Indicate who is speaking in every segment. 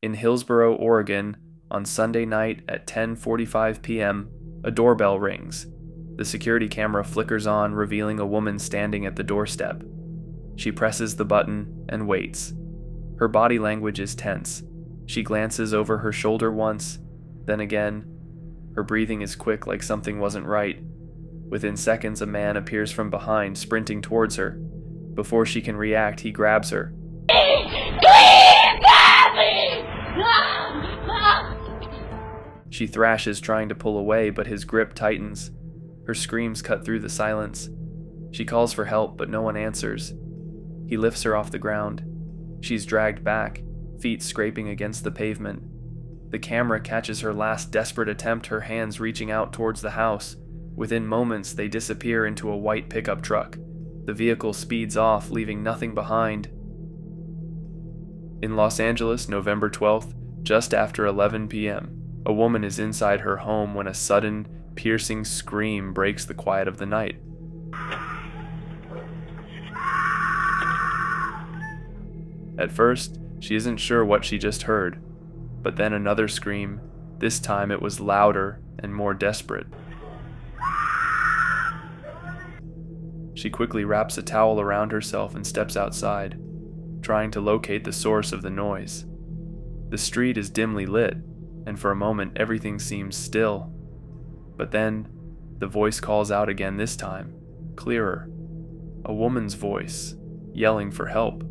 Speaker 1: In Hillsboro, Oregon, on Sunday night at 10:45 p.m., a doorbell rings. The security camera flickers on, revealing a woman standing at the doorstep. She presses the button and waits. Her body language is tense. She glances over her shoulder once, then again. Her breathing is quick, like something wasn't right. Within seconds, a man appears from behind, sprinting towards her. Before she can react, he grabs her. She thrashes, trying to pull away, but his grip tightens. Her screams cut through the silence. She calls for help, but no one answers. He lifts her off the ground. She's dragged back, feet scraping against the pavement. The camera catches her last desperate attempt, her hands reaching out towards the house. Within moments, they disappear into a white pickup truck. The vehicle speeds off, leaving nothing behind. In Los Angeles, November 12th, just after 11 p.m., a woman is inside her home when a sudden, piercing scream breaks the quiet of the night. At first, she isn't sure what she just heard, but then another scream. This time it was louder and more desperate. She quickly wraps a towel around herself and steps outside, trying to locate the source of the noise. The street is dimly lit, and for a moment everything seems still. But then, the voice calls out again, this time, clearer. A woman's voice, yelling for help.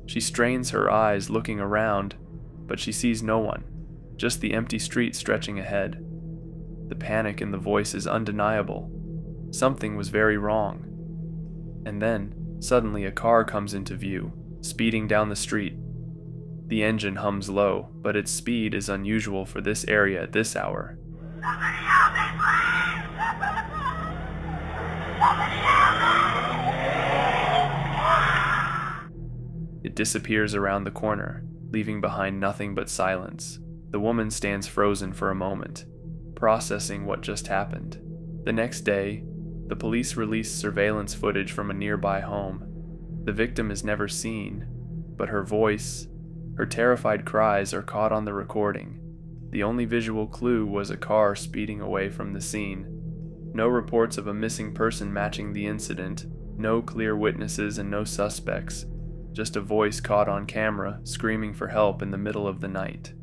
Speaker 1: She strains her eyes, looking around, but she sees no one, just the empty street stretching ahead. The panic in the voice is undeniable. Something was very wrong. And then, suddenly a car comes into view, speeding down the street. The engine hums low, but its speed is unusual for this area at this hour. It disappears around the corner, leaving behind nothing but silence. The woman stands frozen for a moment, processing what just happened. The next day, the police release surveillance footage from a nearby home. The victim is never seen, but her voice, her terrified cries are caught on the recording. The only visual clue was a car speeding away from the scene. No reports of a missing person matching the incident, no clear witnesses and no suspects. Just a voice caught on camera, screaming for help in the middle of the night.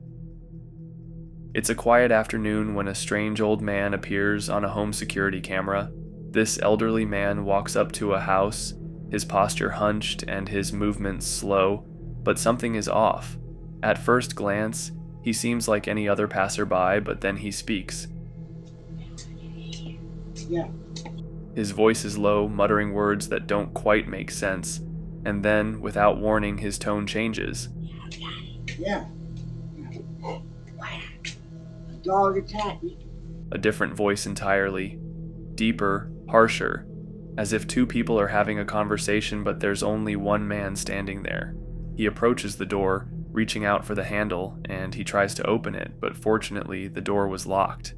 Speaker 1: It's a quiet afternoon when a strange old man appears on a home security camera. This elderly man walks up to a house, his posture hunched and his movements slow, but something is off. At first glance, he seems like any other passerby, but then he speaks.
Speaker 2: Yeah.
Speaker 1: His voice is low, muttering words that don't quite make sense. And then, without warning, his tone changes.
Speaker 2: Yeah. A dog attacked me.
Speaker 1: A different voice entirely. Deeper, harsher, as if two people are having a conversation, but there's only one man standing there. He approaches the door, reaching out for the handle, and he tries to open it, but fortunately, the door was locked.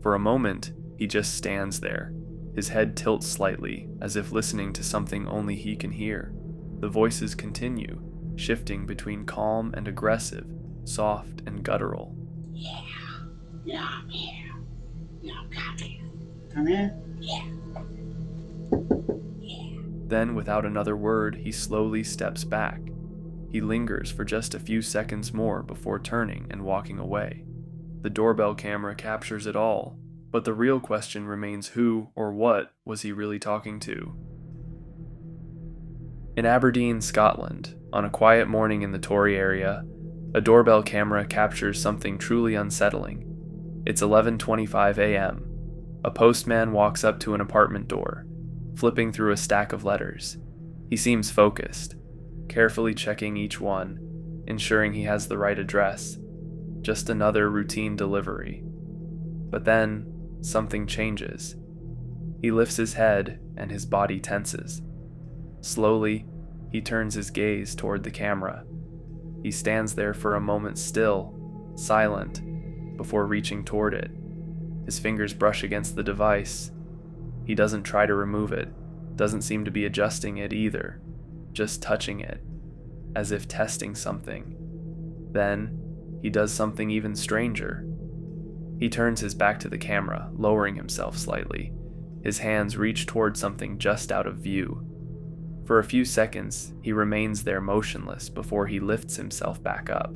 Speaker 1: For a moment, he just stands there. His head tilts slightly, as if listening to something only he can hear. The voices continue, shifting between calm and aggressive, soft and guttural.
Speaker 2: Yeah, I'm here. Yeah, come here. Come in? Yeah.
Speaker 1: Then, without another word, he slowly steps back. He lingers for just a few seconds more before turning and walking away. The doorbell camera captures it all, but the real question remains, who or what was he really talking to? In Aberdeen, Scotland, on a quiet morning in the Tory area, a doorbell camera captures something truly unsettling. It's 11:25 a.m. A postman walks up to an apartment door, flipping through a stack of letters. He seems focused, carefully checking each one, ensuring he has the right address. Just another routine delivery. But then, something changes. He lifts his head and his body tenses. Slowly, he turns his gaze toward the camera. He stands there for a moment still, silent, before reaching toward it. His fingers brush against the device. He doesn't try to remove it, doesn't seem to be adjusting it either, just touching it, as if testing something. Then, he does something even stranger. He turns his back to the camera, lowering himself slightly. His hands reach toward something just out of view. For a few seconds, he remains there motionless before he lifts himself back up.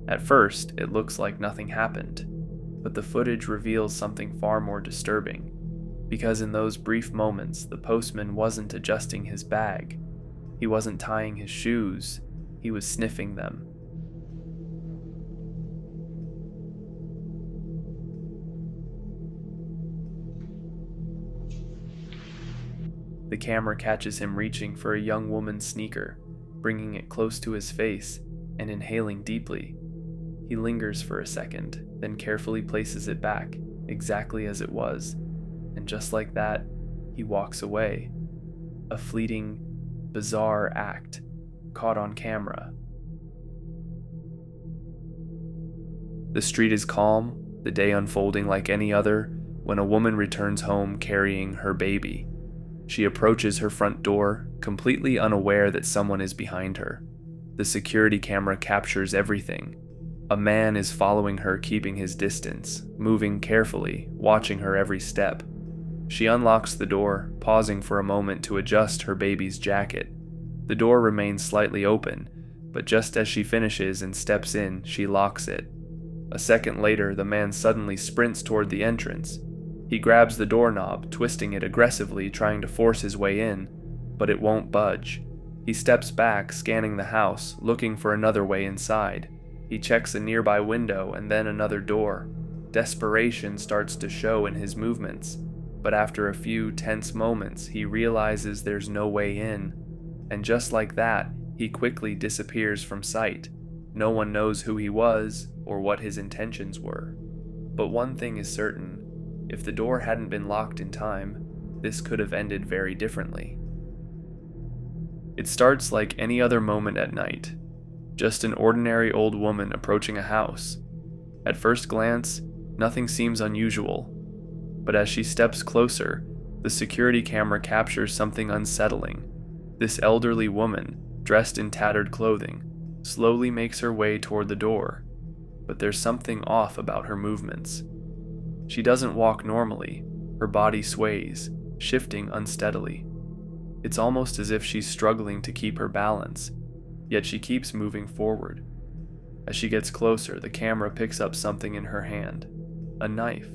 Speaker 1: At first, it looks like nothing happened, but the footage reveals something far more disturbing, because in those brief moments, the postman wasn't adjusting his bag. He wasn't tying his shoes, he was sniffing them. The camera catches him reaching for a young woman's sneaker, bringing it close to his face and inhaling deeply. He lingers for a second, then carefully places it back, exactly as it was, and just like that, he walks away. A fleeting, bizarre act, caught on camera. The street is calm, the day unfolding like any other, when a woman returns home carrying her baby. She approaches her front door, completely unaware that someone is behind her. The security camera captures everything. A man is following her, keeping his distance, moving carefully, watching her every step. She unlocks the door, pausing for a moment to adjust her baby's jacket. The door remains slightly open, but just as she finishes and steps in, she locks it. A second later, the man suddenly sprints toward the entrance. He grabs the doorknob, twisting it aggressively, trying to force his way in, but it won't budge. He steps back, scanning the house, looking for another way inside. He checks a nearby window and then another door. Desperation starts to show in his movements, but after a few tense moments, he realizes there's no way in. And just like that, he quickly disappears from sight. No one knows who he was or what his intentions were. But one thing is certain. If the door hadn't been locked in time, this could have ended very differently. It starts like any other moment at night. Just an ordinary old woman approaching a house. At first glance, nothing seems unusual, but as she steps closer, the security camera captures something unsettling. This elderly woman, dressed in tattered clothing, slowly makes her way toward the door, but there's something off about her movements. She doesn't walk normally, her body sways, shifting unsteadily. It's almost as if she's struggling to keep her balance, yet she keeps moving forward. As she gets closer, the camera picks up something in her hand, a knife.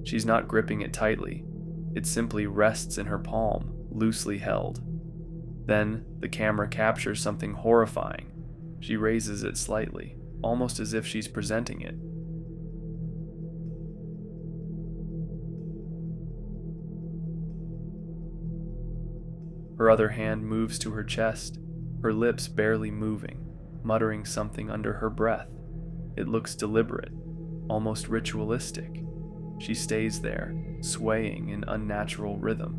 Speaker 1: She's not gripping it tightly, it simply rests in her palm, loosely held. Then, the camera captures something horrifying. She raises it slightly, almost as if she's presenting it. Her other hand moves to her chest, her lips barely moving, muttering something under her breath. It looks deliberate, almost ritualistic. She stays there, swaying in unnatural rhythm.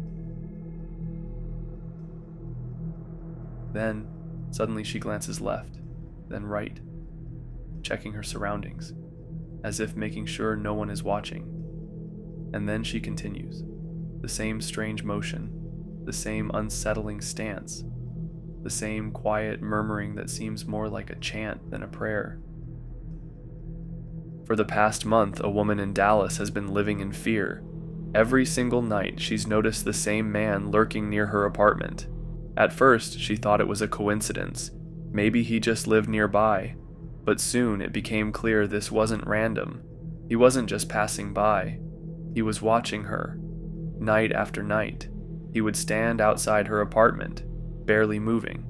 Speaker 1: Then, suddenly she glances left, then right, checking her surroundings, as if making sure no one is watching. And then she continues, the same strange motion, the same unsettling stance, the same quiet murmuring that seems more like a chant than a prayer. For the past month, a woman in Dallas has been living in fear. Every single night, she's noticed the same man lurking near her apartment. At first, she thought it was a coincidence. Maybe he just lived nearby. But soon, it became clear this wasn't random. He wasn't just passing by. He was watching her, night after night. He would stand outside her apartment, barely moving,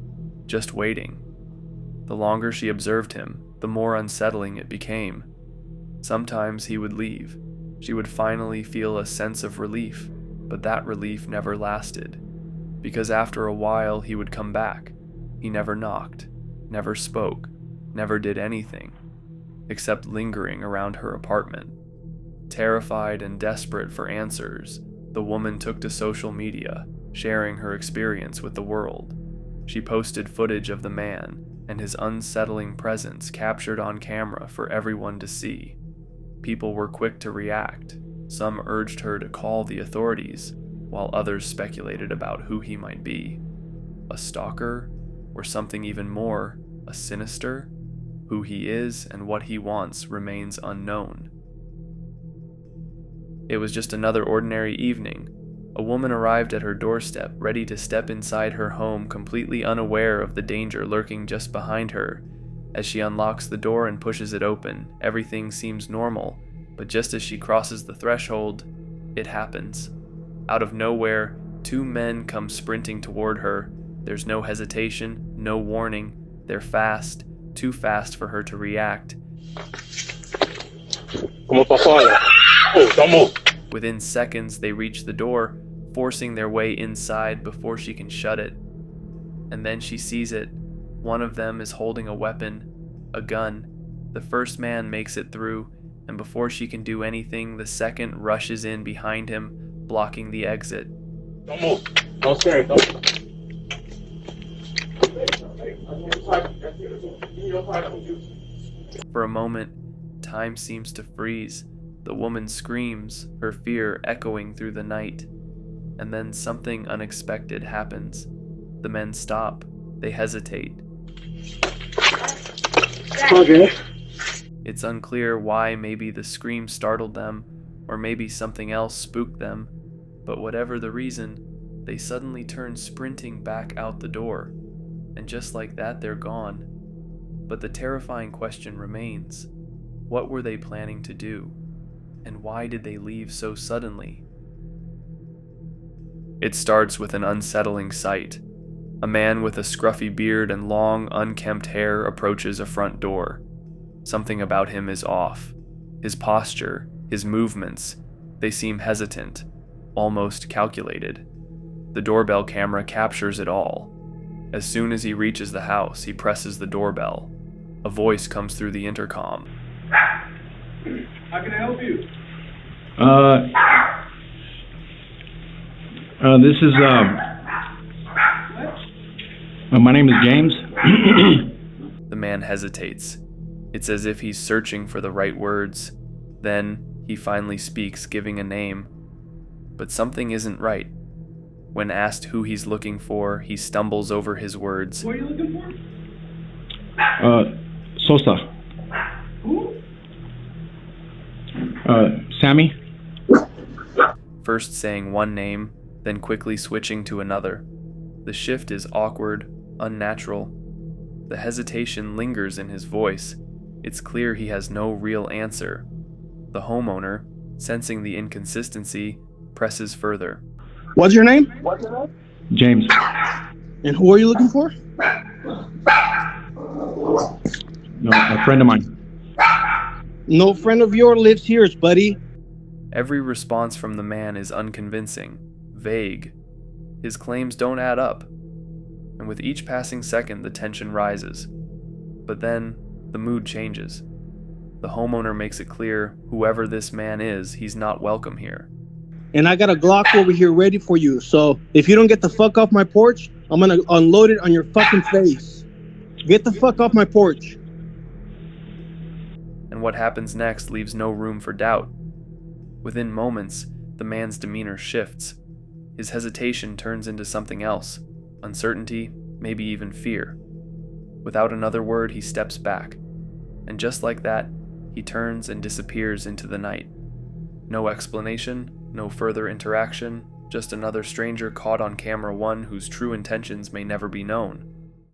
Speaker 1: just waiting. The longer she observed him, the more unsettling it became. Sometimes he would leave. She would finally feel a sense of relief, but that relief never lasted. Because after a while he would come back. He never knocked, never spoke, never did anything, except lingering around her apartment. Terrified and desperate for answers, the woman took to social media, sharing her experience with the world. She posted footage of the man and his unsettling presence captured on camera for everyone to see. People were quick to react. Some urged her to call the authorities. while others speculated about who he might be. A stalker, or something even more, a sinister? Who he is and what he wants remains unknown. It was just another ordinary evening. A woman arrived at her doorstep, ready to step inside her home, completely unaware of the danger lurking just behind her. As she unlocks the door and pushes it open, everything seems normal, but just as she crosses the threshold, it happens. Out of nowhere, 2 men come sprinting toward her. There's no hesitation, no warning. They're fast, too fast for her to react. Within seconds, they reach the door, forcing their way inside before she can shut it. And then she sees it. One of them is holding a weapon, a gun. The first man makes it through, and before she can do anything, the second rushes in behind him, blocking the exit.
Speaker 3: Don't move. Don't stare. Don't.
Speaker 1: For a moment, time seems to freeze. The woman screams, her fear echoing through the night. And then something unexpected happens. The men stop. They hesitate.
Speaker 2: Okay.
Speaker 1: It's unclear why. Maybe the scream startled them, or maybe something else spooked them. But whatever the reason, they suddenly turn sprinting back out the door. And just like that, they're gone. But the terrifying question remains. What were they planning to do? And why did they leave so suddenly? It starts with an unsettling sight. A man with a scruffy beard and long, unkempt hair approaches a front door. Something about him is off. His posture, his movements, they seem hesitant, almost calculated. The doorbell camera captures it all. As soon as he reaches the house, he presses the doorbell. A voice comes through the intercom.
Speaker 3: How can I help you?
Speaker 4: This is, my name is James.
Speaker 1: The man hesitates. It's as if he's searching for the right words. Then, he finally speaks, giving a name. But something isn't right. When asked who he's looking for, he stumbles over his words.
Speaker 3: What are you looking for?
Speaker 4: Sosa.
Speaker 3: Who?
Speaker 4: Sammy.
Speaker 1: First saying one name, then quickly switching to another. The shift is awkward, unnatural. The hesitation lingers in his voice. It's clear he has no real answer. The homeowner, sensing the inconsistency, presses further.
Speaker 2: What's your name?
Speaker 4: James.
Speaker 2: And who are you looking for?
Speaker 4: No, a friend of mine.
Speaker 2: No friend of yours lives here, buddy.
Speaker 1: Every response from the man is unconvincing, vague. His claims don't add up. And with each passing second, the tension rises. But then, the mood changes. The homeowner makes it clear, whoever this man is, he's not welcome here.
Speaker 2: And I got a Glock over here ready for you, so if you don't get the fuck off my porch, I'm gonna unload it on your fucking face. Get the fuck off my porch.
Speaker 1: And what happens next leaves no room for doubt. Within moments, the man's demeanor shifts. His hesitation turns into something else, uncertainty, maybe even fear. Without another word, he steps back. And just like that, he turns and disappears into the night. No explanation, no further interaction, just another stranger caught on camera, one whose true intentions may never be known.